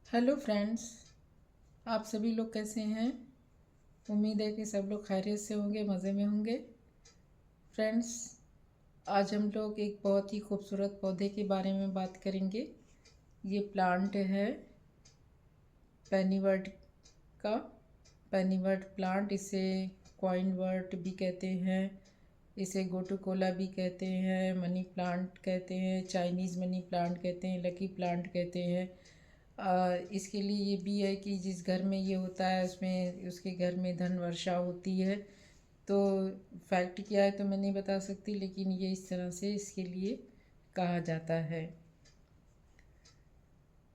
Hello friends, आप सभी लोग कैसे हैं। उम्मीद है कि सब लोग खैरियत से होंगे, मज़े में होंगे। फ्रेंड्स, आज हम लोग एक बहुत ही खूबसूरत पौधे के बारे में बात करेंगे। ये प्लांट है पेनीवर्ट का। पेनीवर्ट प्लांट, इसे क्वाइनवर्ट भी कहते हैं, इसे गोटूकोला भी कहते हैं, मनी प्लांट कहते हैं, चाइनीज़ मनी प्लांट कहते हैं, लकी प्लांट कहते हैं। इसके लिए ये भी है कि जिस घर में ये होता है उसमें उसके घर में धन वर्षा होती है। तो फैक्ट क्या है तो मैं नहीं बता सकती, लेकिन ये इस तरह से इसके लिए कहा जाता है।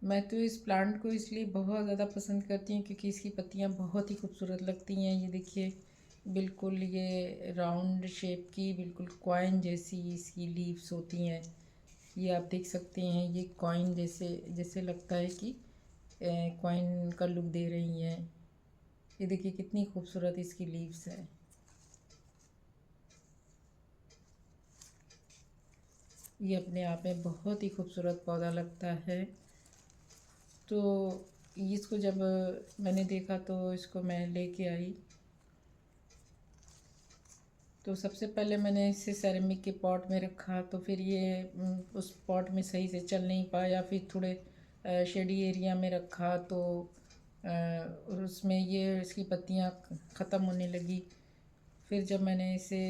मैं तो इस प्लांट को इसलिए बहुत ज़्यादा पसंद करती हूँ क्योंकि इसकी पत्तियाँ बहुत ही खूबसूरत लगती हैं। ये देखिए, बिल्कुल ये राउंड शेप की, बिल्कुल कॉइन जैसी इसकी लीव्स होती हैं। ये आप देख सकते हैं, ये कॉइन जैसे जैसे लगता है कि कॉइन का लुक दे रही हैं। ये देखिए कितनी खूबसूरत इसकी लीव्स हैं। ये अपने आप में बहुत ही खूबसूरत पौधा लगता है। तो इसको जब मैंने देखा तो इसको मैं लेके आई। तो सबसे पहले मैंने इसे सेरेमिक के पॉट में रखा, तो फिर ये उस पॉट में सही से चल नहीं पाया। फिर थोड़े शेडी एरिया में रखा तो और उसमें ये इसकी पत्तियाँ ख़त्म होने लगी। फिर जब मैंने इसे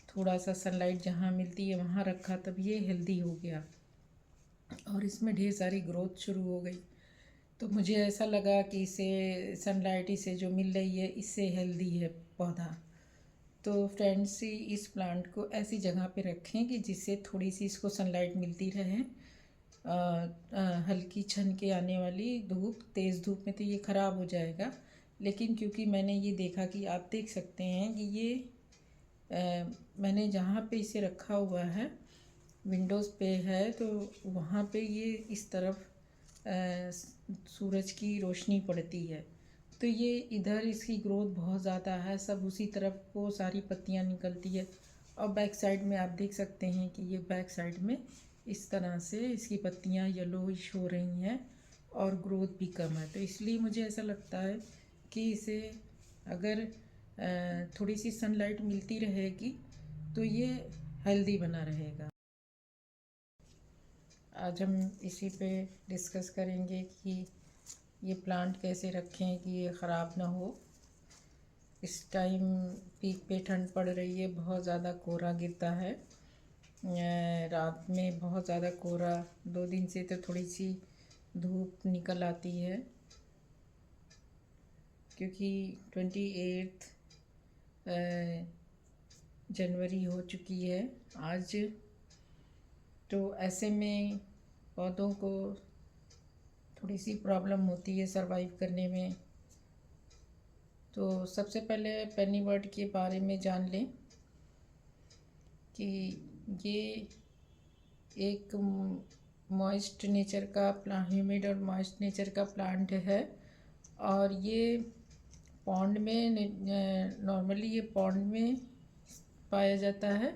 थोड़ा सा सनलाइट जहाँ मिलती है वहाँ रखा, तब ये हेल्दी हो गया और इसमें ढेर सारी ग्रोथ शुरू हो गई। तो मुझे ऐसा लगा कि इसे सनलाइट इसे जो मिल रही है इससे हेल्दी है पौधा। तो फ्रेंड्स, इस प्लांट को ऐसी जगह पे रखें कि जिससे थोड़ी सी इसको सनलाइट मिलती रहे। हल्की छन के आने वाली धूप, तेज़ धूप में तो ये ख़राब हो जाएगा। लेकिन क्योंकि मैंने ये देखा कि आप देख सकते हैं कि ये मैंने जहाँ पे इसे रखा हुआ है विंडोज़ पे है, तो वहाँ पे ये इस तरफ सूरज की रोशनी पड़ती है। तो ये इधर इसकी ग्रोथ बहुत ज़्यादा है, सब उसी तरफ को सारी पत्तियाँ निकलती है। और बैक साइड में आप देख सकते हैं कि ये बैक साइड में इस तरह से इसकी पत्तियाँ येलोइश हो रही हैं और ग्रोथ भी कम है। तो इसलिए मुझे ऐसा लगता है कि इसे अगर थोड़ी सी सनलाइट मिलती रहेगी तो ये हेल्दी बना रहेगा। आज हम इसी पे डिस्कस करेंगे कि ये प्लांट कैसे रखें कि ये ख़राब ना हो। इस टाइम पीक पे ठंड पड़ रही है, बहुत ज़्यादा कोहरा गिरता है। रात में बहुत ज़्यादा कोहरा, 2 दिन से तो थोड़ी सी धूप निकल आती है क्योंकि 28 जनवरी हो चुकी है आज। तो ऐसे में पौधों को थोड़ी सी प्रॉब्लम होती है सरवाइव करने में। तो सबसे पहले पेनीवर्ट के बारे में जान लें कि ये एक मॉइस्ट नेचर का प्लांट, ह्यूमिड और मॉइस्ट नेचर का प्लांट है। और ये पॉन्ड में, नॉर्मली ये पॉन्ड में पाया जाता है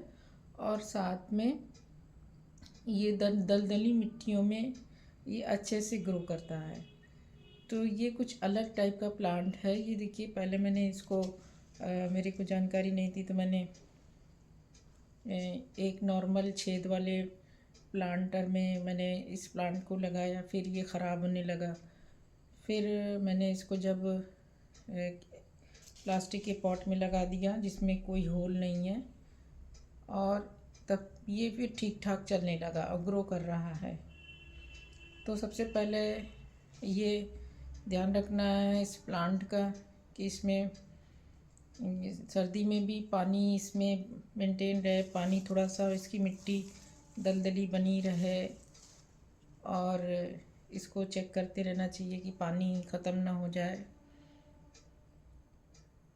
और साथ में ये दलदली मिट्टियों में ये अच्छे से ग्रो करता है। तो ये कुछ अलग टाइप का प्लांट है। ये देखिए, पहले मैंने इसको मेरे को जानकारी नहीं थी तो मैंने एक नॉर्मल छेद वाले प्लांटर में मैंने इस प्लांट को लगाया, फिर ये ख़राब होने लगा। फिर मैंने इसको जब प्लास्टिक के पॉट में लगा दिया जिसमें कोई होल नहीं है, और तब ये फिर ठीक ठाक चलने लगा और ग्रो कर रहा है। तो सबसे पहले ये ध्यान रखना है इस प्लांट का कि इसमें सर्दी में भी पानी इसमें मेंटेन रहे, पानी थोड़ा सा इसकी मिट्टी दलदली बनी रहे और इसको चेक करते रहना चाहिए कि पानी ख़त्म ना हो जाए।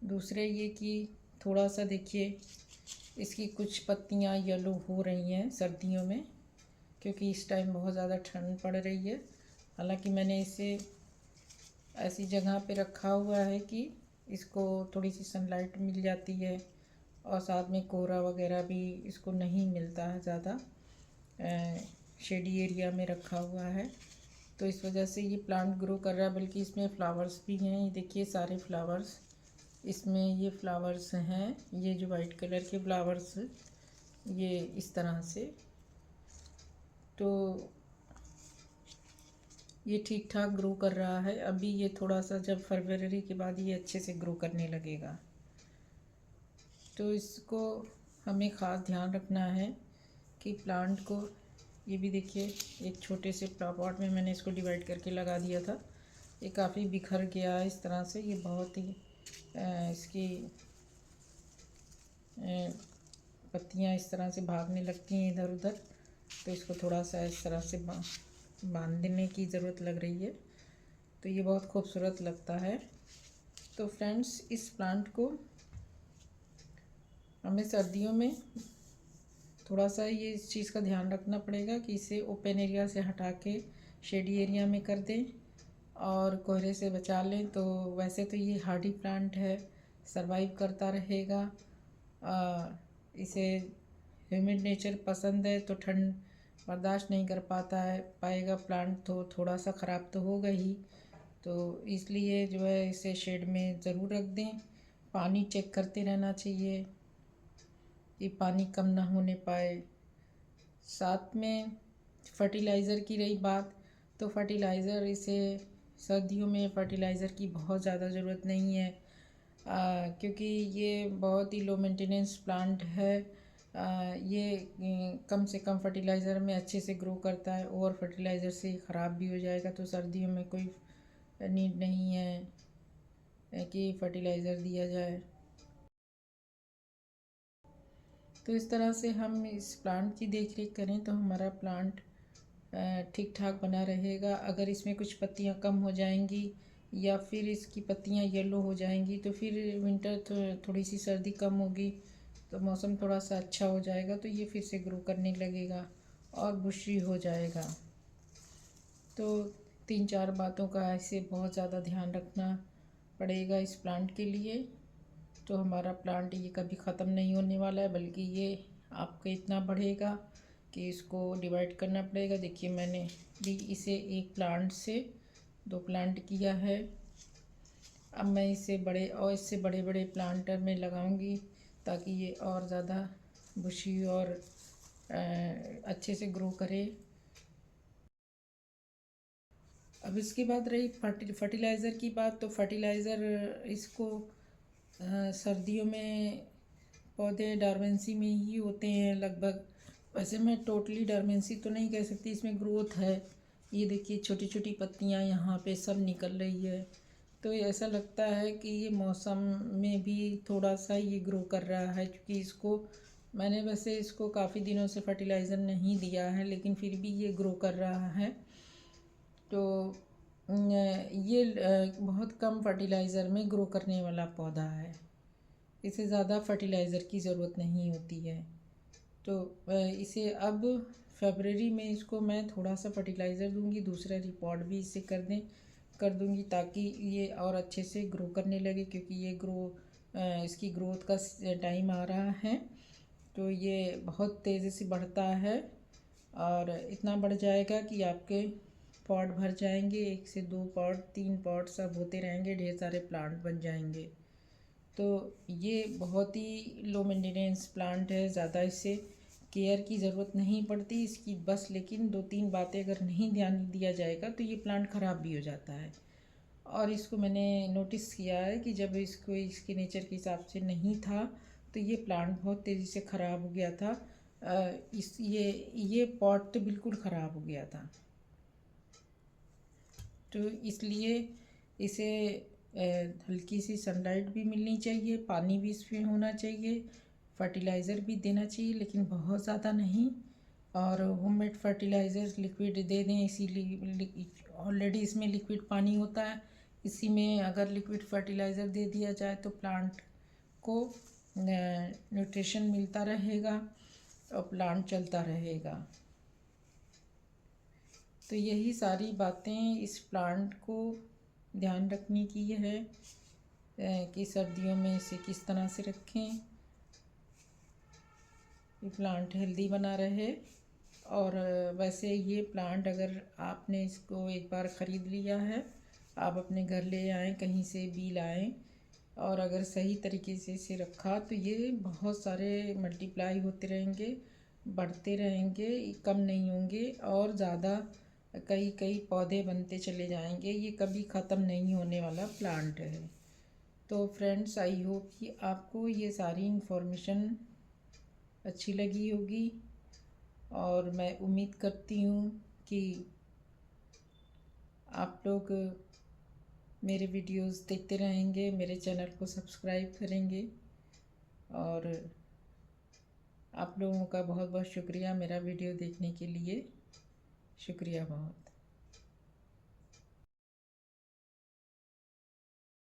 दूसरे ये कि थोड़ा सा देखिए, इसकी कुछ पत्तियाँ येलो हो रही हैं सर्दियों में क्योंकि इस टाइम बहुत ज़्यादा ठंड पड़ रही है। हालांकि मैंने इसे ऐसी जगह पे रखा हुआ है कि इसको थोड़ी सी सनलाइट मिल जाती है और साथ में कोहरा वगैरह भी इसको नहीं मिलता है ज़्यादा। शेडी एरिया में रखा हुआ है। तो इस वजह से ये प्लांट ग्रो कर रहा है। बल्कि इसमें फ्लावर्स भी हैं, ये देखिए सारे फ्लावर्स इसमें, ये फ्लावर्स हैं, ये जो वाइट कलर के फ्लावर्स ये इस तरह से। तो ये ठीक ठाक ग्रो कर रहा है। अभी ये थोड़ा सा जब फरवरी के बाद ये अच्छे से ग्रो करने लगेगा। तो इसको हमें ख़ास ध्यान रखना है कि प्लांट को, ये भी देखिए एक छोटे से पॉट में मैंने इसको डिवाइड करके लगा दिया था। ये काफ़ी बिखर गया है इस तरह से। ये बहुत ही इसकी पत्तियाँ इस तरह से भागने लगती हैं इधर उधर। तो इसको थोड़ा सा इस तरह से बांधने की ज़रूरत लग रही है। तो ये बहुत खूबसूरत लगता है। तो फ्रेंड्स, इस प्लांट को हमें सर्दियों में थोड़ा सा ये इस चीज़ का ध्यान रखना पड़ेगा कि इसे ओपन एरिया से हटा के शेडी एरिया में कर दें और कोहरे से बचा लें। तो वैसे तो ये हार्डी प्लांट है, सरवाइव करता रहेगा। इसे ह्यूमिड नेचर पसंद है, तो ठंड बर्दाश्त नहीं कर पाएगा प्लांट, तो थोड़ा सा ख़राब तो होगा ही। तो इसलिए जो है इसे शेड में ज़रूर रख दें। पानी चेक करते रहना चाहिए कि पानी कम ना होने पाए। साथ में फर्टिलाइज़र की रही बात, तो फर्टिलाइज़र इसे सर्दियों में फर्टिलाइज़र की बहुत ज़्यादा ज़रूरत नहीं है, क्योंकि ये बहुत ही लो मेंटेनेंस प्लांट है। ये कम से कम फर्टिलाइज़र में अच्छे से ग्रो करता है। ओवर फर्टिलाइज़र से ख़राब भी हो जाएगा। तो सर्दियों में कोई नीड नहीं है कि फर्टिलाइज़र दिया जाए। तो इस तरह से हम इस प्लांट की देख रेख करें तो हमारा प्लांट ठीक ठाक बना रहेगा। अगर इसमें कुछ पत्तियां कम हो जाएंगी या फिर इसकी पत्तियां येलो हो जाएंगी तो फिर विंटर थोड़ी सी सर्दी कम होगी तो मौसम थोड़ा सा अच्छा हो जाएगा, तो ये फिर से ग्रो करने लगेगा और बुशी हो जाएगा। तो 3-4 बातों का ऐसे बहुत ज़्यादा ध्यान रखना पड़ेगा इस प्लांट के लिए। तो हमारा प्लांट ये कभी ख़त्म नहीं होने वाला है, बल्कि ये आपका इतना बढ़ेगा कि इसको डिवाइड करना पड़ेगा। देखिए मैंने भी इसे एक प्लांट से 2 प्लांट किया है। अब मैं इसे इससे बड़े बड़े प्लांटर में लगाऊंगी ताकि ये और ज़्यादा बुशी और अच्छे से ग्रो करे। अब इसके बाद रही फर्टिलाइज़र की बात, तो फर्टिलाइज़र इसको सर्दियों में पौधे डॉर्मेंसी में ही होते हैं लगभग। वैसे मैं टोटली डॉर्मेंसी तो नहीं कह सकती, इसमें ग्रोथ है। ये देखिए छोटी छोटी पत्तियां यहाँ पे सब निकल रही है। तो ये ऐसा लगता है कि ये मौसम में भी थोड़ा सा ये ग्रो कर रहा है, क्योंकि इसको मैंने वैसे इसको काफ़ी दिनों से फर्टिलाइज़र नहीं दिया है, लेकिन फिर भी ये ग्रो कर रहा है। तो ये बहुत कम फर्टिलाइज़र में ग्रो करने वाला पौधा है। इसे ज़्यादा फर्टिलाइज़र की ज़रूरत नहीं होती है। तो इसे अब फरवरी में इसको मैं थोड़ा सा फर्टिलाइज़र दूंगी, दूसरा रिपॉट भी इसे कर दूंगी ताकि ये और अच्छे से ग्रो करने लगे, क्योंकि ये इसकी ग्रोथ का टाइम आ रहा है। तो ये बहुत तेज़ी से बढ़ता है और इतना बढ़ जाएगा कि आपके पॉट भर जाएंगे। 1 से 2 पॉट 3 पॉट सब होते रहेंगे, ढेर सारे प्लांट बन जाएंगे। तो ये बहुत ही लो मेंटेनेंस प्लांट है, ज़्यादा इससे केयर की ज़रूरत नहीं पड़ती इसकी बस। लेकिन 2-3 बातें अगर नहीं ध्यान दिया जाएगा तो ये प्लांट ख़राब भी हो जाता है। और इसको मैंने नोटिस किया है कि जब इसको इसके नेचर के हिसाब से नहीं था तो ये प्लांट बहुत तेज़ी से ख़राब हो गया था। ये पॉट तो बिल्कुल ख़राब हो गया था। तो इसलिए इसे हल्की सी सनलाइट भी मिलनी चाहिए, पानी भी इसमें होना चाहिए, फर्टिलाइज़र भी देना चाहिए लेकिन बहुत ज़्यादा नहीं। और होममेड फर्टिलाइज़र लिक्विड दे दें, इसीलिए ऑलरेडी इसमें लिक्विड पानी होता है, इसी में अगर लिक्विड फर्टिलाइज़र दे दिया जाए तो प्लांट को न्यूट्रिशन मिलता रहेगा और प्लांट चलता रहेगा। तो यही सारी बातें इस प्लांट को ध्यान रखने की है कि सर्दियों में इसे किस तरह से रखें, ये प्लांट हेल्दी बना रहे। और वैसे ये प्लांट अगर आपने इसको एक बार ख़रीद लिया है, आप अपने घर ले आएँ, कहीं से भी लाएँ, और अगर सही तरीके से इसे रखा तो ये बहुत सारे मल्टीप्लाई होते रहेंगे, बढ़ते रहेंगे, कम नहीं होंगे, और ज़्यादा कई कई पौधे बनते चले जाएंगे। ये कभी ख़त्म नहीं होने वाला प्लांट है। तो फ्रेंड्स, आई होप कि आपको ये सारी इन्फॉर्मेशन अच्छी लगी होगी, और मैं उम्मीद करती हूँ कि आप लोग मेरे वीडियोस देखते रहेंगे, मेरे चैनल को सब्सक्राइब करेंगे। और आप लोगों का बहुत बहुत शुक्रिया मेरा वीडियो देखने के लिए। शुक्रिया बहुत।